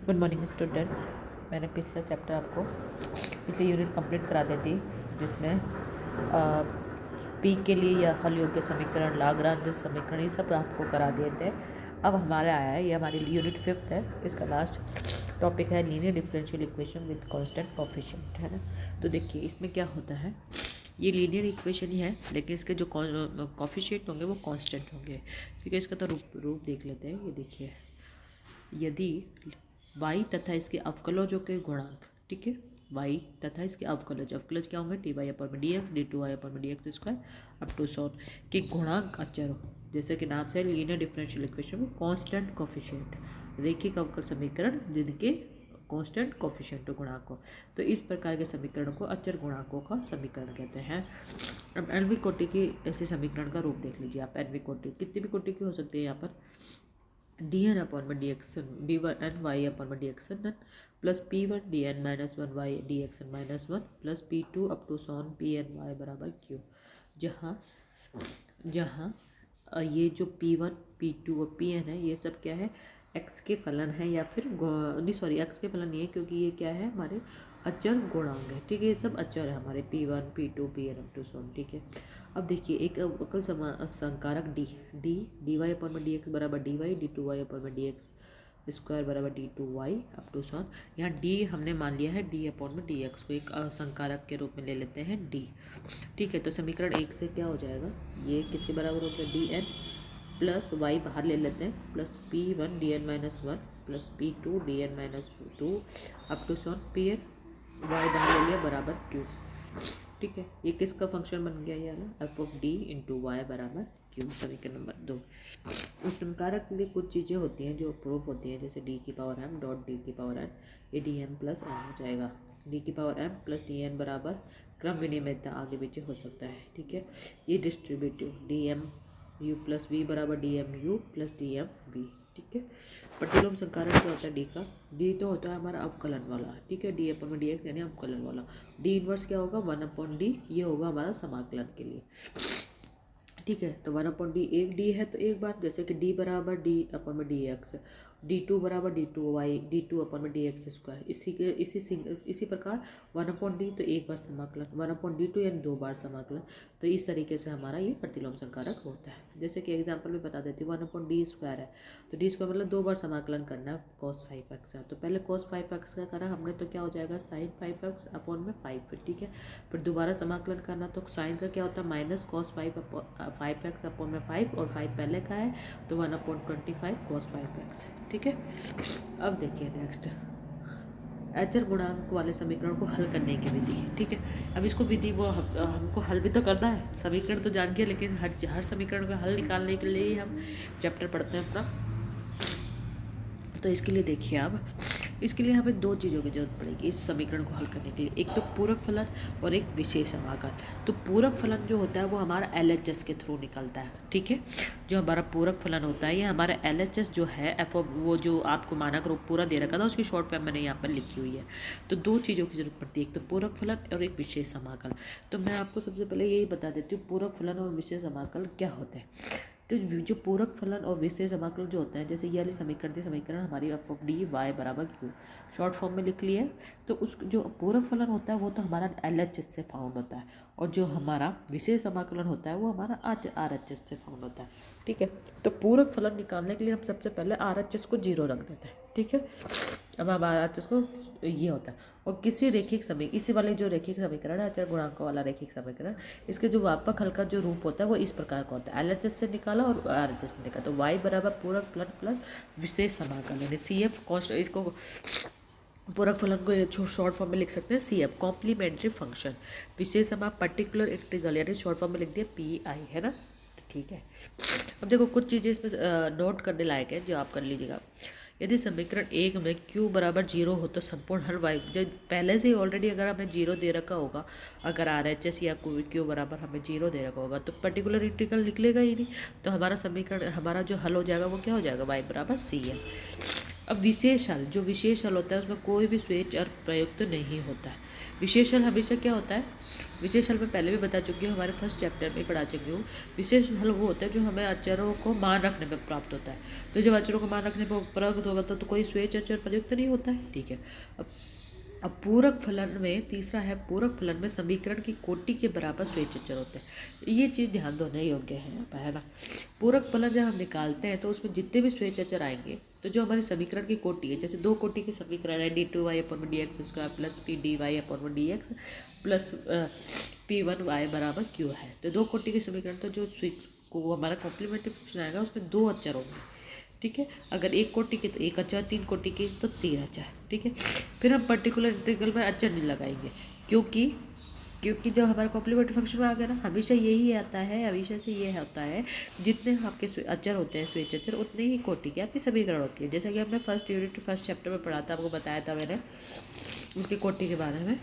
Good morning students. मैंने पिछला chapter आपको पिछली यूनिट कंप्लीट करा दी थी, जिसमें पी के लिए या हल योग्य समीकरण, लाग्रांज समीकरण, ये सब आपको करा दिए थे। अब हमारे आया है, ये हमारी यूनिट 5 है, इसका लास्ट टॉपिक है linear differential equation with constant coefficient, है ना। तो देखिए इसमें क्या होता है, ये लीनियर इक्वेशन ही है, लेकिन इसके जो कोफिशिएंट होंगे वो कांस्टेंट होंगे। ठीक है, इसका तो रूप देख लेते हैं। ये देखिए, यदि y तथा इसके अवकलजों के गुणांक, ठीक है, y तथा इसके अवकलज क्या होंगे, टी वाई अपन में D x, D two y upon में D x square up to सॉन के गुणांक अचर हो, जैसे कि नाम से लीनियर डिफरेंशियल इक्वेशन में कांस्टेंट कोफिशिएंट, रेखिक अवकल समीकरण जिनके कांस्टेंट कोफिशिएंट गुणांक हो, तो इस प्रकार के समीकरण को अचर गुणांकों का समीकरण कहते हैं। अब एनवी कोटि की ऐसे समीकरण का रूप देख लीजिए आप। एनवी कोटि कितनी भी कोटि की हो सकती है यहाँ पर, डी एन अपॉन में D x d one n y upon में D x n plus P one D N minus one y d x n minus one plus P two up to sworn P N y बराबर q, जहाँ जहाँ ये जो p one p two और p n है, ये सब क्या है, एक्स के फलन है, या फिर नहीं सॉरी एक्स के फलन नहीं है, क्योंकि ये क्या है, हमारे अचर गुणांक है। ठीक है, ये सब अचर है हमारे p one p two p n up to सॉन। ठीक है, अब देखिए एक अवकल संकारक d d d y upon में डी एक्स बराबर d y, D two y upon में डी एक्स स्क्वायर बराबर D two y up to सॉन। यहाँ डी हमने मान लिया है डी अपॉन में डी एक्स को एक संकारक के रूप में ले लेते हैं डी। ठीक है, तो समीकरण एक से क्या हो जाएगा, ये किसके बराबर हो गया, डी एन प्लस वाई बाहर ले लेते हैं plus P one D N minus one plus P two D N minus two up to sworn P N Y बाहर ले लिया बराबर क्यू। ठीक है, ये किसका फंक्शन बन गया, ये ना F of D into Y बराबर क्यू। समीकरण नंबर 2। इस संकारक के लिए कुछ चीज़ें होती हैं जो प्रूफ होती हैं, जैसे डी की पावर एम डॉट डी की पावर एन, ये डी एम प्लस एन हो जाएगा। डी की power M plus D N बराबर क्रम विनिमयता आगे पीछे हो सकता है। ठीक है, ये distributive d m u plus v बराबर d m u plus d m v. ठीक है, प्रतिलोम संकारक क्या होता है, डी का, डी तो होता है हमारा अवकलन वाला। ठीक है, डी अपॉन में डी एक्स यानी अवकलन वाला। डी इनवर्स क्या होगा, वन अपॉन डी, ये होगा हमारा समाकलन के लिए। ठीक है, तो वन अपॉन डी, एक डी है तो एक बार, जैसे कि डी बराबर डी अपॉन में डी एक्स, डी टू बराबर D two Y, D two upon में डी एक्स स्क्वायर, इसी प्रकार वन अपॉन डी तो एक बार समाकलन, वन अपॉन डी टू यानी दो बार समाकलन। तो इस तरीके से हमारा ये प्रतिलोम संकारक होता है। जैसे कि एग्जाम्पल में बता देती हूँ, वन अपॉन डी स्क्वायर है, तो डी स्क्वायर मतलब दो बार समाकलन करना है कॉस 5x है, तो पहले कॉस 5x का करा हमने, तो क्या हो जाएगा साइन 5x अपॉन में 5। ठीक है, फिर दोबारा समाकलन करना, तो साइन का क्या होता है माइनस कॉस 5x अपॉन में 5, और 5 पहले का है तो 1/25 कॉस 5x। ठीक है, अब देखिए नेक्स्ट अचर गुणांक वाले समीकरण को हल करने की विधि। ठीक है, अब इसको विधि वो हमको हल भी तो करना है, समीकरण तो जान गया, लेकिन हर समीकरण का हल निकालने के लिए ही हम चैप्टर पढ़ते हैं अपना। तो इसके लिए देखिए, अब इसके लिए हमें दो चीज़ों की जरूरत पड़ेगी इस समीकरण को हल करने के लिए, एक तो पूरक फलन और एक विशेष समाकल। तो पूरक फलन जो होता है वो हमारा LHS के थ्रू निकलता है। ठीक है, जो हमारा पूरक फलन होता है, ये हमारा LHS जो है एफ, वो जो आपको मानक रूप पूरा दे रखा था, उसकी शॉर्ट फॉर्म मैंने यहाँ पर लिखी हुई है। तो दो चीज़ों की जरूरत पड़ती है, एक तो पूरक फलन और एक विशेष समाकल। तो मैं आपको सबसे पहले यही बता देती हूँ पूरक फलन और विशेष समाकल क्या होते हैं। तो जो पूरक फलन और विशेष समाकल जो होता है, जैसे ये वाली समीकरण हमारी एफ ऑफ डी वाई बराबर क्यू शॉर्ट फॉर्म में लिख लिए, तो उस जो पूरक फलन होता है वो तो हमारा LHS से फाउंड होता है, और जो हमारा विशेष समाकलन होता है वो हमारा RHS से फाउंड होता है। ठीक है, तो पूरक फलन निकालने के लिए हम सबसे पहले RHS को 0 रख देते हैं। ठीक है, अब हम RHS को ये होता है, और किसी रेखिक इसी वाले जो रेखिक समीकरण है, अचर गुणांकों वाला रेखिक समीकरण, इसके जो व्यापक हल का जो रूप होता है वो इस प्रकार का होता है, LHS से निकाला और RHS से निकाला। तो y बराबर पूरक फलन प्लस विशेष समाकल, यानी CF कॉस्ट, इसको पूरक फलन को शॉर्ट फॉर्म में लिख सकते हैं CF कॉम्प्लीमेंट्री फंक्शन, विशेष हम आप पर्टिकुलर इंटीग्रल यानी शॉर्ट फॉर्म में लिख दिया PI, है ना। ठीक है, अब देखो कुछ चीज़ें इसमें नोट करने लायक है जो आप कर लीजिएगा। यदि समीकरण 1 में q बराबर 0 हो तो संपूर्ण हल y, जब पहले से ही ऑलरेडी अगर हमें 0 दे रखा होगा, अगर RHS या q बराबर हमें 0 दे रखा होगा, तो पर्टिकुलर इंटीग्रल निकलेगा ही नहीं, तो हमारा समीकरण, हमारा जो हल हो जाएगा वो क्या हो जाएगा, y बराबर CL। अब विशेष हल, जो विशेष हल होता है उसमें कोई भी स्वेच्छ अर्थ प्रयुक्त नहीं होता है। विशेष हल हमेशा क्या होता है, विशेष हल मैं पहले भी बता चुकी हूँ, हमारे फर्स्ट चैप्टर में पढ़ा चुकी हूँ। विशेष हल वो होता है जो हमें अचरों को मान रखने में प्राप्त होता है। तो जब अचरों को मान रखने पर प्राप्त होगा तो कोई स्वेच्छ अचर प्रयुक्त नहीं होता है, ठीक है। अब पूरक फलन में तीसरा है, पूरक फलन में समीकरण की कोटि के बराबर स्वेच्छ अचर होते हैं। ये चीज़ ध्यान देने योग्य है पहला। पूरक फलन जब हम निकालते हैं तो उसमें जितने भी स्वेच्छ अचर आएंगे तो जो हमारी समीकरण की कोटि है, जैसे 2 कोटि की समीकरण है d2y/dx² plus pdy/dx plus p1y बराबर q है। तो 2 कोटि की समीकरण तो जो को हमारा कॉम्प्लीमेंट्री फंक्शन आएगा उसमें 2 अचर होंगे, ठीक है। अगर 1 कोटि की तो 1 अचर, 3 कोटि की तो 3 अचर, ठीक है। फिर हम पर्टिकुलर इंटीग्रल में अचर नहीं लगाएंगे, क्योंकि जब हमारा कॉम्प्लीमेंट्री फंक्शन में आ गया ना, हमेशा यही आता है, हमेशा से ये होता है, जितने आपके अचर होते हैं स्वेच्छ अचर उतने ही कोटि की आपकी समीकरण होती है। जैसा कि हमने फर्स्ट चैप्टर में पढ़ा था, आपको बताया था मैंने उसकी कोटि के बारे में,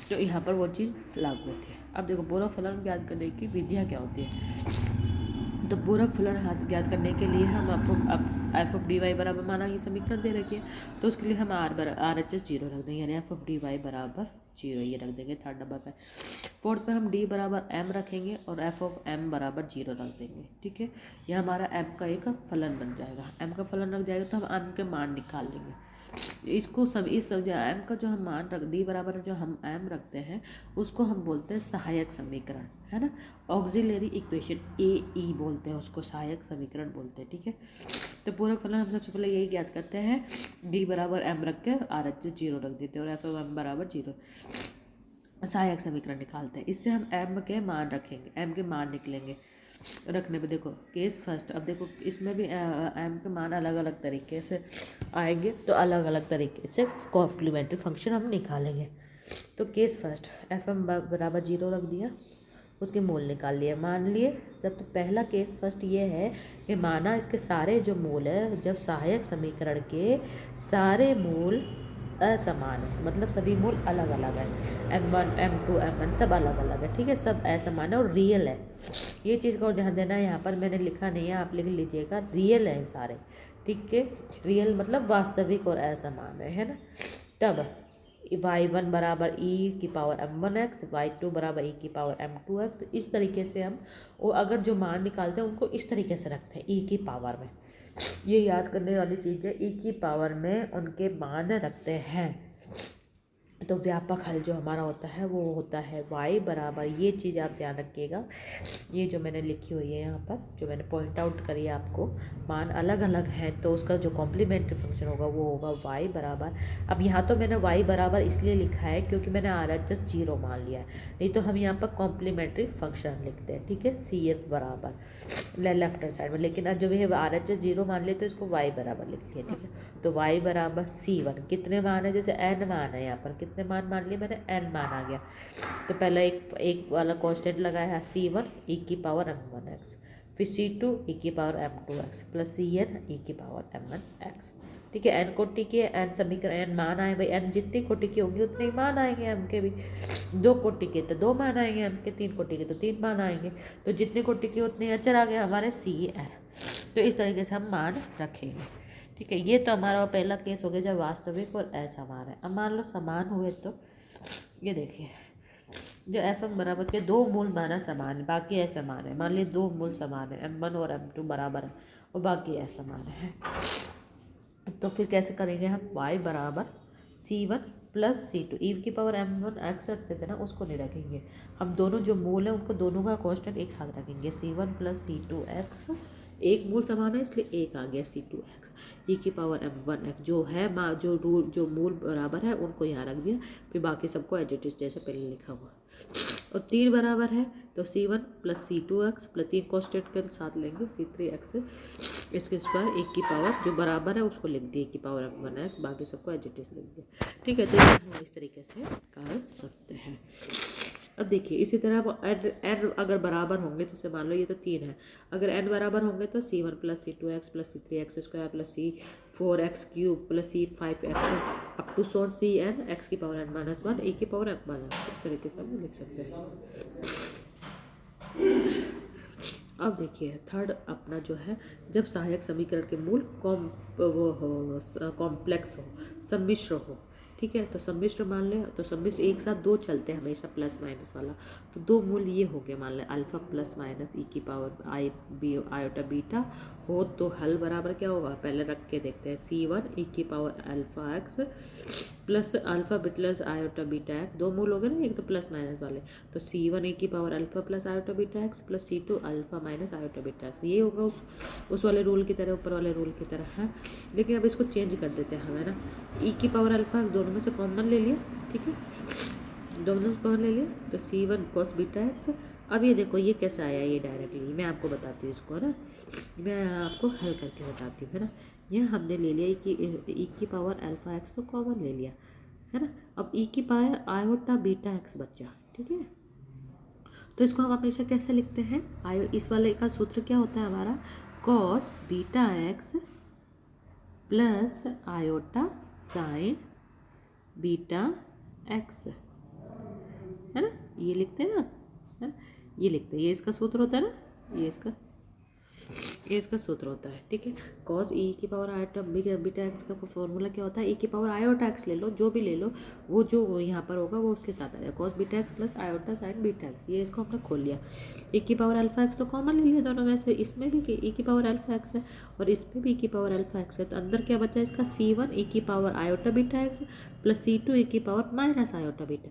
तो यहाँ पर वो चीज़ लागू होती है। अब देखो पूरक फलन ज्ञात करने की विधियाँ क्या होती है। तो पूरक फलन ज्ञात करने के लिए हम आपको अब f(dy) बराबर माना ये समीकरण दे रखी है, तो उसके लिए हम RHS 0 रख देंगे, यानी f(dy) बराबर 0 ये रख देंगे थर्ड नंबर पे। फोर्थ पे हम d बराबर m रखेंगे और f(m) बराबर 0 रख देंगे, ठीक है। यह हमारा m का एक फलन बन जाएगा। m का फलन रख जाएगा तो हम m के मान निकाल लेंगे। इसको सब इस m का जो हम मान रख d बराबर जो हम m रखते हैं उसको हम बोलते हैं सहायक समीकरण, है ना। ऑक्सिलरी इक्वेशन AE बोलते हैं उसको, सहायक समीकरण बोलते हैं, ठीक है। तो पूरक फलन हम सबसे पहले यही ज्ञात करते हैं, d बराबर m रख के RHS 0 रख देते हैं और f(m) बराबर 0, सहायक समीकरण निकालते हैं। इससे हम m के मान रखेंगे, m के मान निकलेंगे। रखने पे देखो केस फर्स्ट, अब देखो इसमें भी m के मान अलग अलग तरीके से आएंगे, तो अलग अलग तरीके से कॉम्प्लीमेंट्री फंक्शन हम निकालेंगे। तो केस फर्स्ट f(m) बराबर 0 रख दिया, उसके मूल निकाल लिए, मान लिए। जब तो पहला केस फर्स्ट ये है कि माना इसके सारे जो मूल है, जब सहायक समीकरण के सारे मूल असमान है, मतलब सभी मूल अलग अलग है, m1 m2 m1 सब अलग अलग है, ठीक है, सब असमान है और रियल है। ये चीज़ को ध्यान देना, यहाँ पर मैंने लिखा नहीं है, आप लिख लीजिएगा, रियल है सारे, ठीक है। रियल मतलब वास्तविक और असमान है ना। तब y1 बराबर e⁻m1x, y2 बराबर e⁻m2x। तो इस तरीके से हम वो अगर जो मान निकालते हैं उनको इस तरीके से रखते हैं e की पावर में। ये याद करने वाली चीज़ है, e की पावर में उनके मान रखते हैं। तो व्यापक हल जो हमारा होता है वो होता है y बराबर, ये चीज़ आप ध्यान रखिएगा, ये जो मैंने लिखी हुई है यहाँ पर, जो मैंने पॉइंट आउट करी है आपको, मान अलग अलग हैं तो उसका जो कॉम्प्लीमेंट्री फंक्शन होगा वो होगा y बराबर। अब यहाँ तो मैंने y बराबर इसलिए लिखा है क्योंकि मैंने RHS 0 मान लिया है, नहीं तो हम यहाँ पर कॉम्प्लीमेंट्री फंक्शन लिखते हैं, ठीक है, CF बराबर लेफ्ट हैंड साइड में। लेकिन अब जब ये RHS 0 मान लेते तो इसको y बराबर लिख लिया, ठीक है। तो y बराबर C1, कितने मान है, जैसे n मान है, यहाँ पर कितने मान मान लिए मैंने, n मान आ गया। तो पहला एक वाला कांस्टेंट लगाया है C1 e⁻m1x, फिर C2 e⁻m2x plus Cn e⁻m1x, ठीक है। n कोटि के n समीकरण n मान आए भाई, n जितनी कोटि की होंगी उतने ही मान आएंगे m के भी। 2 कोटि के तो 2 मान आएंगे m के, 3 कोटि के तो 3 मान आएंगे। तो जितने कोटि के उतने अचर आ गए हमारे Cn। तो इस तरीके से हम मान रखेंगे, ठीक है। ये तो हमारा पहला केस हो गया जब वास्तविक और असमान है। अब मान लो समान हुए तो ये देखिए, जो f(m) बराबर के 2 मूल माना समान है, बाकी असमान है। मान लीजिए 2 मूल समान है, m1 और m2 बराबर है और बाकी असमान है, तो फिर कैसे करेंगे हम, y बराबर C1 प्लस C2 e⁻m1x रखते थे ना, उसको नहीं रखेंगे हम, दोनों जो मूल है उनको दोनों का कांस्टेंट एक साथ रखेंगे, C1 प्लस C2x, एक मूल समान है इसलिए एक आ गया C2x e⁻m1x, जो है जो मूल बराबर है उनको यहाँ रख दिया, फिर बाकी सबको एज इट इज जैसे पहले लिखा हुआ। और 3 बराबर है तो C1 plus C2x plus 3 constant के साथ लेंगे C3x, इसके स्क्वायर एक की पावर जो बराबर है उसको लिख दिए e⁻m1x, बाकी सबको एज इट इज लिख दिया, ठीक है। तो ये हम इस तरीके से कर सकते हैं। अब देखिए इसी तरह n अगर बराबर होंगे तो मान लो ये तो 3 है, अगर n बराबर होंगे तो C1 plus C2x plus C3x square plus C4x cube plus C5x up to so on Cn x⁻n-1 e⁻m1x, इस तरीके से हम लिख सकते हैं। अब देखिए थर्ड अपना जो है, जब सहायक समीकरण के मूल कॉम्प्लेक्स हो, सम्मिश्र हो, ठीक है। तो सम्मिश्र मान लें, तो सम्मिश्र एक साथ दो चलते हैं हमेशा प्लस माइनस वाला, तो दो मूल ये हो गए मान लें अल्फा प्लस माइनस ई की पावर आई बी आयोटा बीटा हो, तो हल बराबर क्या होगा पहले रख के देखते हैं, C1 ई की power alpha x plus alpha plus iota beta x, दो मूल हो गए ना एक तो प्लस माइनस वाले, तो C1 ई की power alpha plus iota beta x plus C2 alpha minus iota beta x, ये होगा उस वाले रूल की तरह, ऊपर वाले रूल की तरह है। लेकिन अब इसको चेंज कर देते हैं हमें ना, ई की पावर अल्फा एक्स दोनों में से कॉमन ले लिया, ठीक है, दोनों कॉमन ले लिया, तो C1 कॉस बीटा एक्स। अब ये देखो ये कैसे आया, ये डायरेक्टली मैं आपको बताती हूँ इसको ना, मैं आपको हल करके बताती हूँ है ना। यह हमने ले लिया ई की पावर अल्फा एक्स तो कॉमन ले लिया है ना। अब ई की पावर आयोटा बीटा एक्स बचा, ठीक है। तो इसको हम हमेशा कैसे लिखते हैं, आयो इस वाले का सूत्र क्या होता है हमारा, cos beta x plus iota sine beta x, है ना, ये लिखते हैं ना, है ना, ये लिखते हैं, ये इसका सूत्र होता है ना, ये इसका सूत्र होता है, ठीक है। कॉस ई की पावर आयोटा बीटा एक्स का फॉर्मूला क्या होता है, ई की पावर आयोटा एक्स ले लो, जो भी ले लो, वो जो यहाँ पर होगा वो उसके साथ आएगा, cos beta x plus iota sine beta x, ये इसको हमने खोल लिया। ई की पावर अल्फा एक्स तो कॉमन ले लिया दोनों में से, इसमें भी ई की पावर अल्फा एक्स है और इसमें भी ई की पावर अल्फा एक्स है, तो अंदर क्या बचा इसका C1 ई की power iota beta x plus C2 ई की पावर माइनस आयोटा बीटा।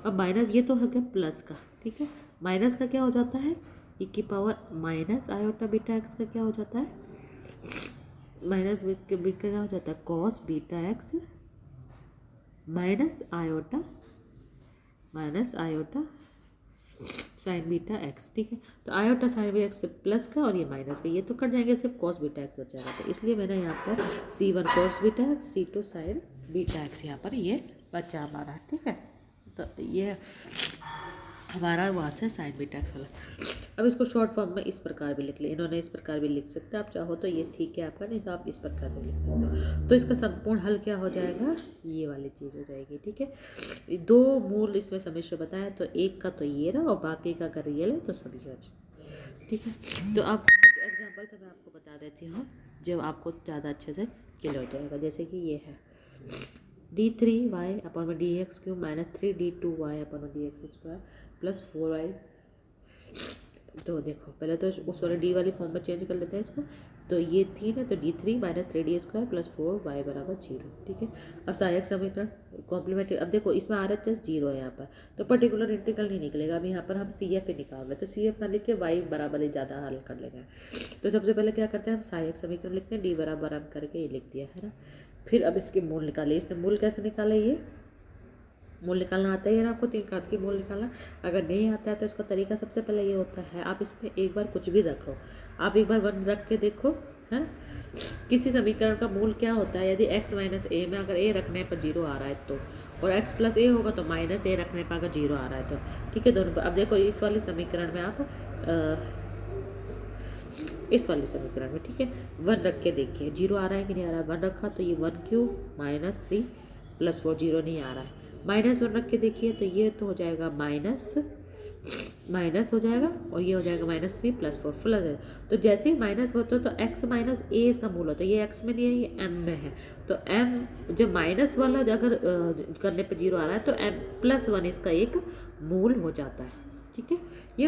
अब माइनस ये तो हो गया प्लस का, ठीक है, माइनस का क्या हो जाता है, ई की power minus iota beta x का क्या हो जाता है, माइनस बी का क्या हो जाता है, cos beta x minus iota sine beta x, ठीक है। तो iota sine beta x plus का और ये माइनस का, ये तो कट जाएंगे, सिर्फ कॉस बीटा एक्स बचेगा, तो इसलिए मैंने यहाँ पर C1 cos beta x C2 sign beta x यहाँ पर ये बचा हमारा, ठीक है। तो ये हमारा वहाँ से साइन बीटा एक्स वाला। अब इसको शॉर्ट फॉर्म में इस प्रकार भी लिख ले, इन्होंने इस प्रकार भी लिख सकते हैं, आप चाहो तो ये ठीक है आपका, नहीं तो आप इस प्रकार से लिख सकते हो। तो इसका संपूर्ण हल क्या हो जाएगा, ये वाली चीज़ हो जाएगी, ठीक है। दो मूल इसमें सम्मिश्र बताया, तो एक का तो ये रहा और बाकी का अगर रियल है तो सभी का, ठीक है। तो आप कुछ एग्जाम्पल से मैं आपको बता देती हूँ जब आपको ज़्यादा अच्छे से क्लियर हो जाएगा। जैसे कि ये है d3y अपन में dx क्यूब माइनस 3d2y अपन में dx स्क्वायर प्लस 4y। तो देखो पहले तो उस वाले डी वाली फॉर्म में चेंज कर लेते हैं इसको, तो ये 3 है तो d3 minus 3d square plus 4y बराबर 0, ठीक है। अब सहायक समीकरण कॉम्प्लीमेंट्री, अब देखो इसमें RHS 0 है यहाँ पर, तो पर्टिकुलर इंटीग्रल नहीं निकलेगा। अब यहाँ पर हम CF ही निकाल रहे, तो CF ना लिख के y बराबर ही ज़्यादा हल कर लेंगे। तो सबसे पहले क्या करते हैं हम सहायक समीकरण लिखते हैं, d बराबर हम करके ये लिख दिया है ना। फिर अब इसके मूल निकाले, इसने मूल कैसे निकाले, ये मूल निकालना आता है ना आपको, 3 घात की मूल निकालना। अगर नहीं आता है तो इसका तरीका सबसे पहले ये होता है, आप इसमें एक बार कुछ भी रख लो, आप एक बार 1 रख के देखो है किसी समीकरण का मूल क्या होता है। यदि x माइनस ए में अगर a रखने पर 0 आ रहा है तो, और x प्लस ए होगा तो माइनस ए रखने पर अगर 0 आ रहा है तो, ठीक है। दोनों अब देखो इस वाले समीकरण में आप इस वाले समीकरण में, ठीक है, 1 रख के देखिए 0 आ रहा है कि नहीं आ रहा है। 1 रखा तो ये 1 क्यूब माइनस 3 प्लस 4, 0 नहीं आ रहा है। -1 रख के देखिए तो ये तो हो जाएगा माइनस हो जाएगा और ये हो जाएगा -3 प्लस 4 प्लस है। तो जैसे ही माइनस होता है तो x माइनस ए इसका मूल होता है, ये x में नहीं है ये m में है, तो m जब माइनस वाला अगर करने पे 0 आ रहा है तो m प्लस 1 इसका एक मूल हो जाता है, ठीक है। ये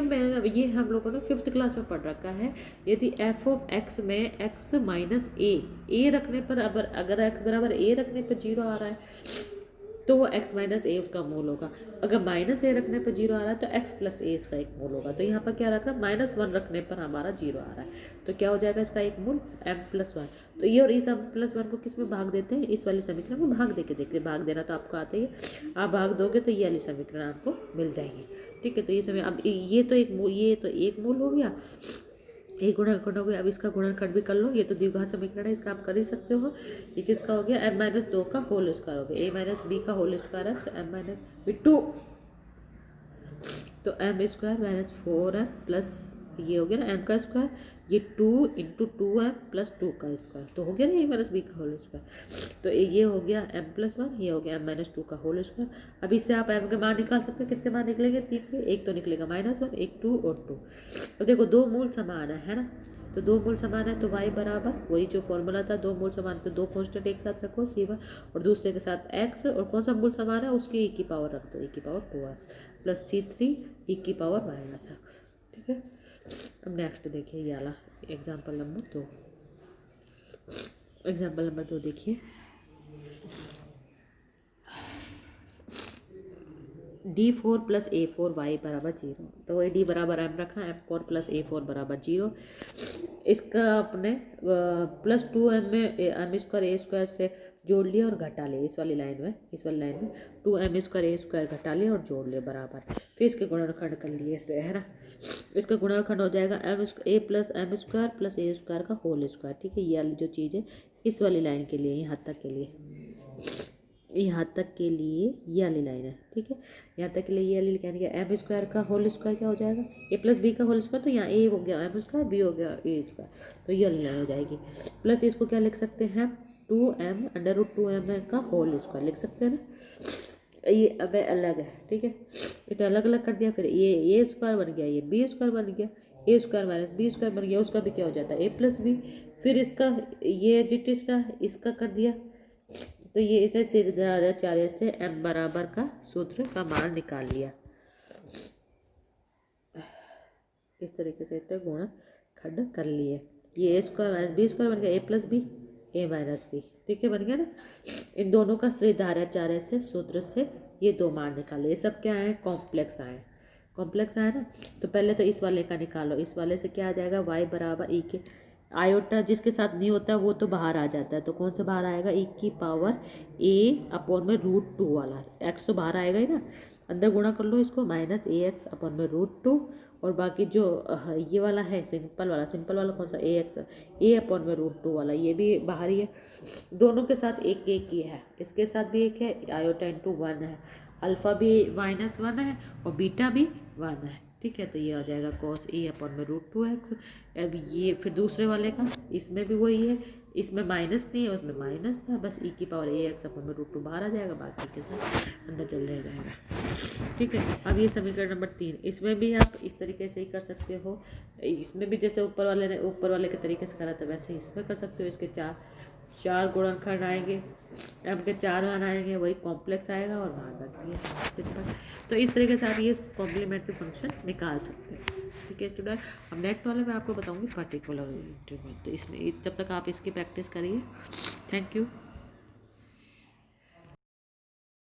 हम लोगों ने 5th क्लास में पढ़ रखा है। यदि f ऑफ x में x माइनस ए रखने पर अगर x बराबर a रखने पर 0 आ रहा है तो वो x माइनस ए उसका मूल होगा। अगर माइनस ए रखने पर 0 आ रहा है तो x प्लस ए इसका एक मूल होगा। तो यहाँ पर क्या रखा, -1 रखने पर हमारा 0 आ रहा है, तो क्या हो जाएगा इसका एक मूल m प्लस 1। तो ये और इस m प्लस 1 को किस में भाग देते हैं, इस वाले समीकरण में भाग दे के देखते हैं। भाग देना तो आपको आता ही है, आप भाग दोगे तो ये वाली समीकरण आपको मिल जाएगी, ठीक है। तो ये समय अब ये तो एक मूल हो गया, एक गुणनखंड हो गया। अब इसका गुणनखंड भी कर लो, ये तो द्विघात समीकरण है, इसका आप कर ही सकते हो। ये किसका हो गया, m-2 का होल स्क्वायर हो गया, a माइनस बी का होल स्क्वायर है तो m माइनस बी 2, तो m square minus 4m plus ये हो गया ना m का स्क्वायर, ये 2 इंटू 2m प्लस 2 का स्क्वायर, तो हो गया ना a माइनस बी का होल स्क्वायर। तो ये हो गया m प्लस 1, ये हो गया m माइनस 2 का होल स्क्वायर। अब इससे आप m के मान निकाल सकते हो, कितने मान निकलेंगे, 3 के, एक तो निकलेगा -1, एक 2 और 2। अब देखो दो मूल समान है ना, तो दो मूल समान है तो y बराबर वही जो फॉर्मूला था, दो मूल समान तो दो कॉन्स्टेंट एक साथ रखो C1 और दूसरे के साथ x, और कौन सा मूल समान है उसकी e की पावर रख दो, e की power 2x plus C3 e की पावर -x। ठीक है, अब नेक्स्ट देखिए ये वाला एग्जाम्पल नंबर 2। एग्जाम्पल नंबर 2 देखिए, D4 प्लस A4 y बराबर 0। तो वही D बराबर m रखा, M4 प्लस A4 बराबर 0। इसका अपने प्लस 2m में m स्क्वायर ए स्क्वायर से जोड़ लिया और घटा लिया, इस वाली लाइन में 2m स्क्वायर ए स्क्वायर घटा लिया और जोड़ लिया बराबर, फिर इसके गुणनखंड कर लिए इससे, है ना। इसका गुणनखंड हो जाएगा a plus m square plus A square का होल स्क्वायर। ठीक है, ये वाली जो चीज़ है इस वाली लाइन के लिए, यहाँ तक के लिए, यहाँ तक के लिए ये वाली लाइन है। ठीक है, यहाँ तक के लिए ये वाली यानी कि एम स्क्वायर का होल स्क्वायर क्या हो जाएगा, ए प्लस बी का होल स्क्वायर, तो यहाँ ए हो गया एम स्क्वायर, बी हो गया ए स्क्वायर, तो ये वाली लाइन हो जाएगी। प्लस इसको क्या लिख सकते हैं, 2m √2m का होल स्क्वायर लिख सकते हैं ना। ये अब अलग है, ठीक है, इतना अलग अलग कर दिया, फिर ये ए स्क्वायर बन गया, ये बी स्क्वायर बन गया, ए स्क्वायर माइनस बी स्क्वायर बन गया, उसका भी क्या हो जाता है ए प्लस बी, फिर इसका ये जिट इसका कर दिया, तो ये इसने सीधाचार्य से m बराबर का सूत्र का मान निकाल लिया। इस तरीके से इतना गुणा खंड कर लिए, ये ए स्क्वायर माइनस बी स्क्वायर बन गया, ए प्लस बी ए माइनस बी। ठीक है, बन गया ना। इन दोनों का श्रीधाराचार्य से सूत्र से ये दो मान निकाले, ये सब क्या है, कॉम्प्लेक्स आए, कॉम्प्लेक्स आया ना। तो पहले तो इस वाले का निकालो, इस वाले से क्या आ जाएगा, y बराबर ई के आयोटा जिसके साथ नहीं होता वो तो बाहर आ जाता है, तो कौन सा बाहर आएगा, e की पावर a अपॉन में √2 वाला, x तो बाहर आएगा ही ना, अंदर गुणा कर लो इसको, -ax अपॉन में √2, और बाकी जो ये वाला है सिंपल वाला कौन सा, a अपॉन में √2 वाला, ये भी बाहर ही है। दोनों के साथ एक एक ही है, इसके साथ भी एक है, आयोटा इंटू 1 है, अल्फ़ा भी -1 है और बीटा भी 1 है। ठीक है, तो ये आ जाएगा cos a अपॉन में √2x। अब ये फिर दूसरे वाले का, इसमें भी वही है, इसमें माइनस नहीं है, उसमें माइनस था, बस e की पावर ax अपॉन में √2 बाहर आ जाएगा, बाकी के साथ अंदर चल रह जाएगा। ठीक है, अब ये समीकरण नंबर 3, इसमें भी आप इस तरीके से ही कर सकते हो, इसमें भी जैसे ऊपर वाले के तरीके से करा था वैसे इसमें कर सकते हो। इसके चार गुणनखंड आएंगे, m के 4 मान आएंगे, वही कॉम्प्लेक्स आएगा और मान रख दिए सिंपल। तो इस तरीके से आप ये कॉम्प्लीमेंट्री फंक्शन निकाल सकते हैं। ठीक है स्टूडेंट, अब नेक्स्ट वाले में आपको बताऊंगी पर्टिकुलर इंटीग्रल, तो इसमें जब तक आप इसकी प्रैक्टिस करिए। Thank you.